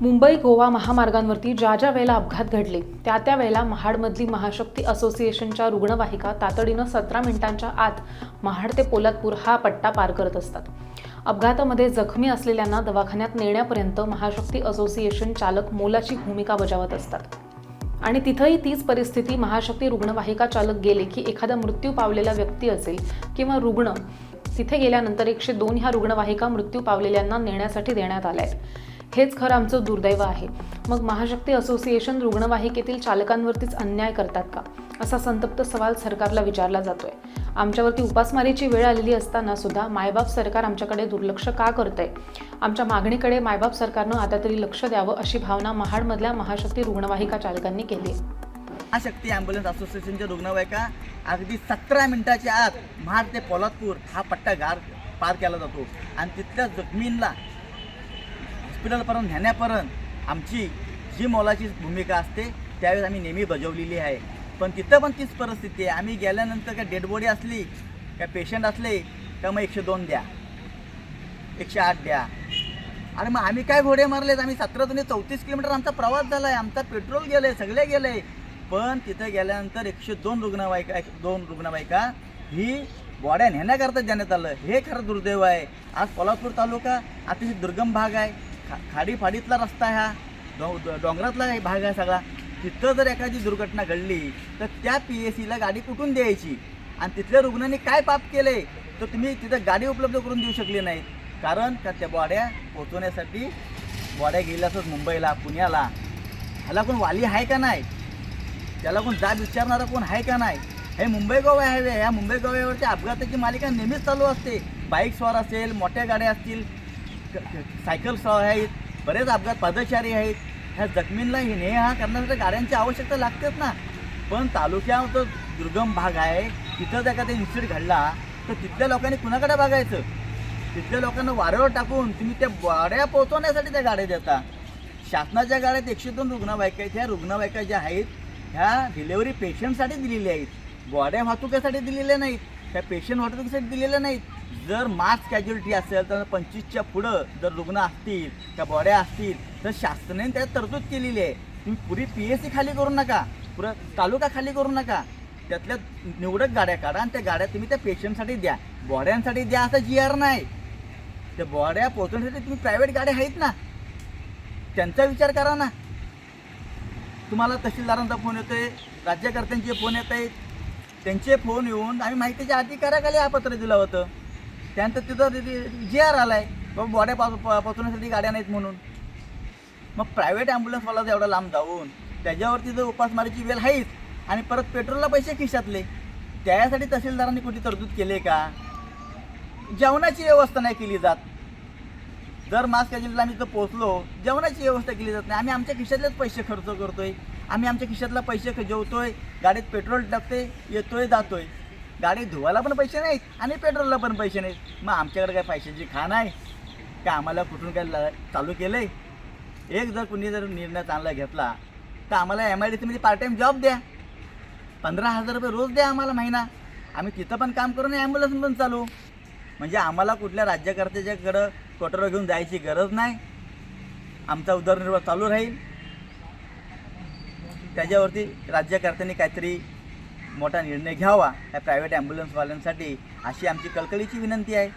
मुंबई गोवा महामार्गांवरती ज्या वेळेला अपघात घडले त्या वेळेला महाडमधली महाशक्ती असोसिएशनच्या रुग्णवाहिका तातडीनं 17 मिनिटांच्या आत महाड ते पोलादपूर हा पट्टा पार करत असतात. अपघातामध्ये जखमी असलेल्यांना दवाखान्यात नेण्यापर्यंत महाशक्ती असोसिएशन चालक मोलाची भूमिका बजावत असतात. आणि तिथंही तीच परिस्थिती महाशक्ती रुग्णवाहिका चालक गेले की एखादा मृत्यू पावलेला व्यक्ती असेल किंवा रुग्ण तिथे गेल्यानंतर 102 ह्या रुग्णवाहिका मृत्यू पावलेल्यांना नेण्यासाठी देण्यात आल्या आहेत. हेच खरं आमचं दुर्दैव आहे. मग महाशक्ती असोसिएशन रुग्णवाहिकेतील चालकांवरतीच अन्याय करतात का, असा संतप्त सवाल सरकारला विचारला जातोय. आमच्यावरती उपासमारीची वेळ आलेली असताना सुद्धा मायबाप सरकार आमच्याकडे दुर्लक्ष का करतंय? आमच्या मागणीकडे मायबाप सरकारनं आता तरी लक्ष द्यावं, अशी भावना महाडमधल्या महाशक्ती रुग्णवाहिका चालकांनी केली आहे. महाशक्ती ॲम्ब्युलन्स असोसिएशनच्या रुग्णवाहिका अगदी 17 मिनिटाच्या आत महाड ते पोलादपूर हा पट्टा पार केला जातो आणि तिथल्या जखमींना हॉस्पिटलपर्यंत नेण्यापर्यंत आमची जी मोलाची भूमिका असते त्यावेळेस आम्ही नेहमी बजावलेली आहे. पण तिथं पण तीच परिस्थिती आहे. आम्ही गेल्यानंतर काय डेड बॉडी असली काय पेशंट असले का मग 102 द्या, 108 द्या. आणि मग आम्ही काय घोडे मारलेत? आम्ही 17-34 किलोमीटर आमचा प्रवास झाला आहे, आमचा पेट्रोल गेलं आहे, सगळे गेलं आहे. पण तिथं गेल्यानंतर 102 रुग्णवाहिका ही बॉड्या नेण्याकरता देण्यात आलं. हे खरं दुर्दैव आहे. आज पोलादपूर तालुका अतिशय दुर्गम भाग आहे, खाडीफाडीतला रस्ता हा डोंगरातला भाग आहे सगळा. तिथं जर एखादी दुर्घटना घडली तर त्या PSCला गाडी कुठून द्यायची? आणि तिथल्या रुग्णांनी काय पाप केले तर तुम्ही तिथं गाडी उपलब्ध करून देऊ शकली नाहीत. कारण का त्या बॉड्या पोचवण्यासाठी बॉड्या गेल्यातच मुंबईला, पुण्याला. ह्याला कोण वाली आहे का नाही? त्याला कोण जाब विचारणारा कोण आहे का नाही? हे मुंबई गोवा हायवे, ह्या मुंबई गोव्यावरच्या अपघाताची मालिका नेहमीच चालू असते. बाईक स्वार असेल, मोठ्या गाड्या असतील, सायकल स्वार आहेत, बरेच अपघात पादचारी आहेत. ह्या जखमींना हे ने-हा करण्यासाठी गाड्यांची आवश्यकता लागतेच ना. पण तालुक्यात दुर्गम भाग आहे, तिथं जर एखादा इन्सिडेंट घडला तर तिथल्या लोकांनी कुणाकडे बघायचं? तिथल्या लोकांना वाऱ्यावर टाकून तुम्ही त्या बॉड्या पोहोचवण्यासाठी त्या गाड्या देता. शासनाच्या गाड्यात 102 रुग्णवाहिका आहेत. ह्या रुग्णवाहिका ज्या आहेत ह्या डिलेव्हरी पेशंटसाठी दिलेल्या आहेत, बॉड्या वाहतुकीसाठी दिलेल्या नाहीत, त्या पेशंट वाहतुकीसाठी दिलेल्या नाहीत. जर मास कॅज्युअलिटी असेल तर 25च्या पुढं जर रुग्ण असतील, त्या बॉड्या असतील तर शासनाने त्यात तरतूद केलेली आहे. तुम्ही पुरी PSC खाली करू नका, पुरा तालुका खाली करू नका. त्यातल्या निवडक गाड्या काढा आणि त्या गाड्या तुम्ही त्या पेशंटसाठी द्या, बॉड्यांसाठी द्या असं GR नाही. त्या बॉड्या पोहोचवण्यासाठी तुम्ही प्रायव्हेट गाड्या आहेत ना, त्यांचा विचार करा ना. तुम्हाला तहसीलदारांचा फोन येतोय, राज्यकर्त्यांचे फोन येत आहेत, त्यांचे फोन येऊन आम्ही माहितीच्या अधिकाऱ्याखाली हा पत्र दिलं होतं. त्यानंतर तिथं GR आला आहे बाबा बॉड्या पोचवण्यासाठी गाड्या नाहीत म्हणून. मग प्रायव्हेट ॲम्ब्युलन्सवाला एवढा लांब जाऊन त्याच्यावरती जर उपासमारीची वेळ आहेच आणि परत पेट्रोलला पैसे खिशातले, त्यासाठी तहसीलदारांनी कुठे तरतूद केले का? जेवणाची व्यवस्था नाही केली जात. जर मास कॅज्युअलिटीला आम्ही इथं पोचलो, जेवणाची व्यवस्था केली जात नाही. आम्ही आमच्या खिशातलेच पैसे खर्च करतोय, आम्ही आमच्या खिशातला पैसे जेवतोय, गाडीत पेट्रोल टाकतोय, येतोय जातोय. गाडी धुवायला पण पैसे नाहीत आणि पेट्रोलला पण पैसे नाहीत. मग आमच्याकडे काय पैशाची खाण आहे का? आम्हाला कुठून काय चालू केलं आहे? एक जर कुणी जर निर्णय चांगला घेतला तर आम्हाला MIDCमध्ये पार्ट टाईम जॉब द्या, 15,000 रुपये रोज द्या आम्हाला महिना. आम्ही तिथं पण काम करून ॲम्ब्युलन्स पण चालू. म्हणजे आम्हाला कुठल्या राज्यकर्त्याच्याकडं कोटरं घेऊन जायची गरज नाही. आमचा उदरनिर्वाह चालू राहील. त्याच्यावरती राज्यकर्त्यांनी काहीतरी मोठा निर्णय घ्यावा या प्रायव्हेट ॲम्ब्युलन्सवाल्यांसाठी, अशी आमची कळकळीची विनंती आहे.